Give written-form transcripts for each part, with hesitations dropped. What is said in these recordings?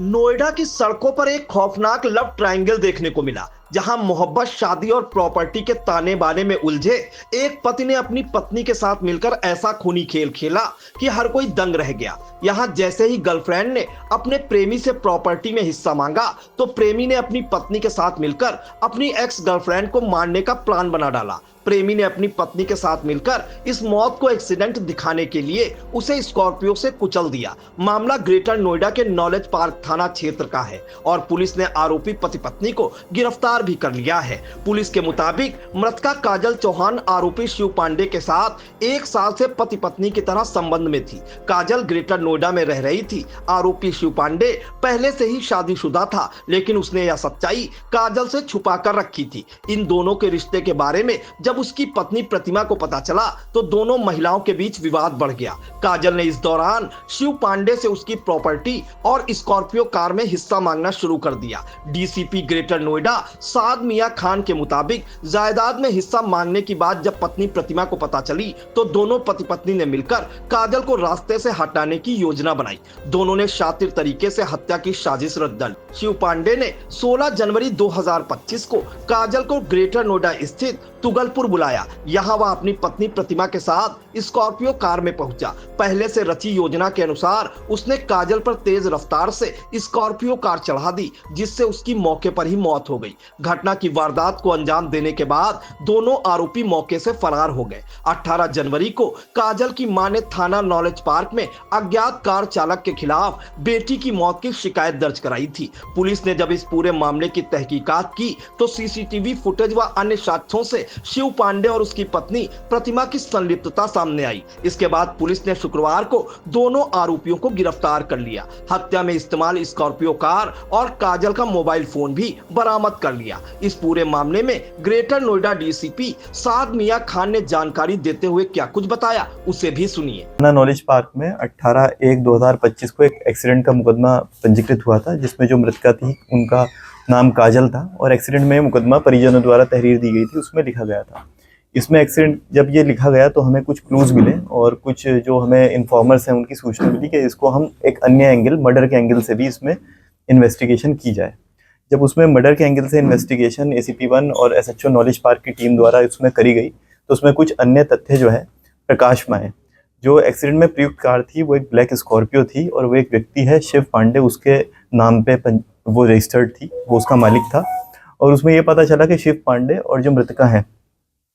नोएडा की सड़कों पर एक खौफनाक लव ट्रायंगल देखने को मिला, जहां मोहब्बत, शादी और प्रॉपर्टी के ताने बाने में उलझे एक पति ने अपनी पत्नी के साथ मिलकर ऐसा खूनी खेल खेला कि हर कोई दंग रह गया। यहां जैसे ही गर्लफ्रेंड ने अपने प्रेमी से प्रॉपर्टी में हिस्सा मांगा, तो प्रेमी ने अपनी पत्नी के साथ मिलकर अपनी एक्स गर्लफ्रेंड को मारने का प्लान बना डाला। प्रेमी ने अपनी पत्नी के साथ मिलकर इस मौत को एक्सीडेंट दिखाने के लिए उसे स्कॉर्पियो से कुचल दिया। मामला ग्रेटर नोएडा के नॉलेज पार्क थाना क्षेत्र का है और पुलिस ने आरोपी पति पत्नी को गिरफ्तार भी कर लिया है। पुलिस के मुताबिक मृतका काजल चौहान आरोपी शिव पांडे के साथ 1 साल से पति पत्नी की तरह संबंध में थी। काजल ग्रेटर नोएडा में रह रही थी। आरोपी शिव पांडे पहले से ही शादीशुदा था, लेकिन उसने यह सच्चाई काजल से छुपा कर रखी थी। इन दोनों के रिश्ते के बारे में जब उसकी पत्नी प्रतिमा को पता चला, तो दोनों महिलाओं के बीच विवाद बढ़ गया। काजल ने इस दौरान शिव पांडे से उसकी प्रॉपर्टी और स्कॉर्पियो कार में हिस्सा मांगना शुरू कर दिया। डीसीपी ग्रेटर नोएडा साद मियां खान के मुताबिक जायदाद में हिस्सा मांगने की बात जब पत्नी प्रतिमा को पता चली, तो दोनों पति पत्नी ने मिलकर काजल को रास्ते से हटाने की योजना बनाई। दोनों ने शातिर तरीके से हत्या की साजिश रच डाली। शिव पांडे ने 16 जनवरी 2025 को काजल को ग्रेटर नोएडा स्थित तुगलपुर बुलाया। यहाँ वह अपनी पत्नी प्रतिमा के साथ स्कॉर्पियो कार में पहुंचा। पहले से रची योजना के अनुसार उसने काजल पर तेज रफ्तार से स्कॉर्पियो कार चढ़ा दी, जिससे उसकी मौके पर ही मौत हो गई। घटना की वारदात को अंजाम देने के बाद दोनों आरोपी मौके से फरार हो गए। 18 जनवरी को काजल की मां ने थाना नॉलेज पार्क में अज्ञात कार चालक के खिलाफ बेटी की मौत की शिकायत दर्ज कराई थी। पुलिस ने जब इस पूरे मामले की तहकीकात की, तो सीसीटीवी फुटेज व अन्य साक्ष्यों से शिव पांडे और उसकी पत्नी प्रतिमा की संलिप्तता सामने आई। इसके बाद पुलिस ने शुक्रवार को दोनों आरोपियों को गिरफ्तार कर लिया। हत्या में इस्तेमाल स्कॉर्पियो कार और काजल का मोबाइल फोन भी बरामद कर लिया। इस पूरे मामले में ग्रेटर नोएडा डीसीपी साद मियां खान ने जानकारी देते हुए क्या कुछ बताया, उसे भी सुनिए। नॉलेज पार्क में 18/1/2025 को एक एक्सीडेंट का मुकदमा पंजीकृत हुआ था, जिसमें जो मृतका थी उनका नाम काजल था और एक्सीडेंट में मुकदमा परिजनों द्वारा तहरीर दी गई थी, उसमें लिखा गया था। इसमें एक्सीडेंट जब ये लिखा गया तो हमें कुछ क्लूज मिले और कुछ जो हमें इन्फॉर्मर्स हैं उनकी सूचना मिली कि इसको हम एक अन्य एंगल, मर्डर के एंगल से भी इसमें इन्वेस्टिगेशन की जाए। जब उसमें मर्डर के एंगल से इन्वेस्टिगेशन ACP-1 और SHO नॉलेज पार्क की टीम द्वारा उसमें करी गई, तो उसमें कुछ अन्य तथ्य जो है प्रकाश में आए। जो एक्सीडेंट में प्रयुक्त कार थी वो एक ब्लैक स्कॉर्पियो थी और वो एक व्यक्ति है शिव पांडे, उसके नाम पे वो रजिस्टर्ड थी, वो उसका मालिक था। और उसमें ये पता चला कि शिव पांडे और जो मृतका है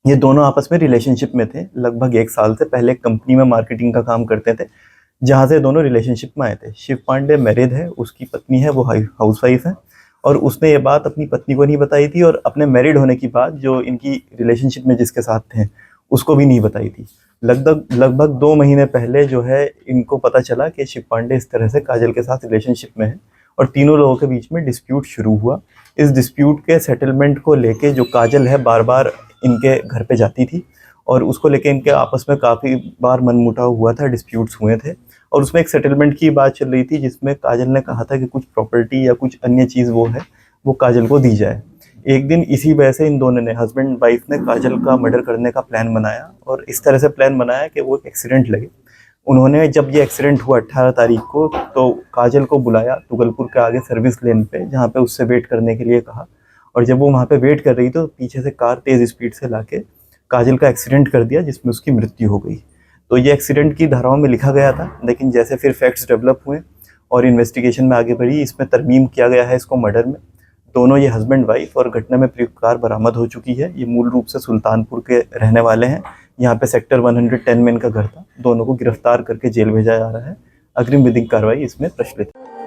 ये दोनों आपस में रिलेशनशिप में थे। लगभग 1 साल से पहले एक कंपनी में मार्केटिंग का काम करते थे, जहाँ से दोनों रिलेशनशिप में आए थे। शिव पांडे मैरिड है, उसकी पत्नी है वो हाउसवाइफ है, और उसने ये बात अपनी पत्नी को नहीं बताई थी और अपने मैरिड होने की बात जो इनकी रिलेशनशिप में जिसके साथ थे उसको भी नहीं बताई थी। लगभग 2 महीने पहले जो है इनको पता चला कि शिव पांडे इस तरह से काजल के साथ रिलेशनशिप में है और तीनों लोगों के बीच में डिस्प्यूट शुरू हुआ। इस डिस्प्यूट के सेटलमेंट को लेके जो काजल है बार बार इनके घर पे जाती थी और उसको लेके इनके आपस में काफ़ी बार मनमुटाव हुआ था, डिस्प्यूट्स हुए थे और उसमें एक सेटलमेंट की बात चल रही थी, जिसमें काजल ने कहा था कि कुछ प्रॉपर्टी या कुछ अन्य चीज़ वो है वो काजल को दी जाए। एक दिन इसी वजह से इन दोनों ने, हस्बैंड वाइफ ने, काजल का मर्डर करने का प्लान बनाया और इस तरह से प्लान बनाया कि वो एक एक्सीडेंट लगे। उन्होंने जब ये एक्सीडेंट हुआ 18 तारीख को, तो काजल को बुलाया तुगलपुर के आगे सर्विस लेन पे, जहाँ पे उससे वेट करने के लिए कहा। और जब वो वहाँ पे वेट कर रही तो पीछे से कार तेज़ स्पीड से लाके काजल का एक्सीडेंट कर दिया, जिसमें उसकी मृत्यु हो गई। तो ये एक्सीडेंट की धाराओं में लिखा गया था, लेकिन जैसे फिर फैक्ट्स डेवलप हुए और इन्वेस्टिगेशन में आगे बढ़ी, इसमें तरमीम किया गया है इसको मर्डर में। दोनों ये हस्बैंड वाइफ और घटना में प्रयुक्त कार बरामद हो चुकी है। ये मूल रूप से सुल्तानपुर के रहने वाले हैं। यहाँ पे सेक्टर 110 में इनका घर था। दोनों को गिरफ्तार करके जेल भेजा जा रहा है। अग्रिम विधिक कार्रवाई इसमें प्रचलित है।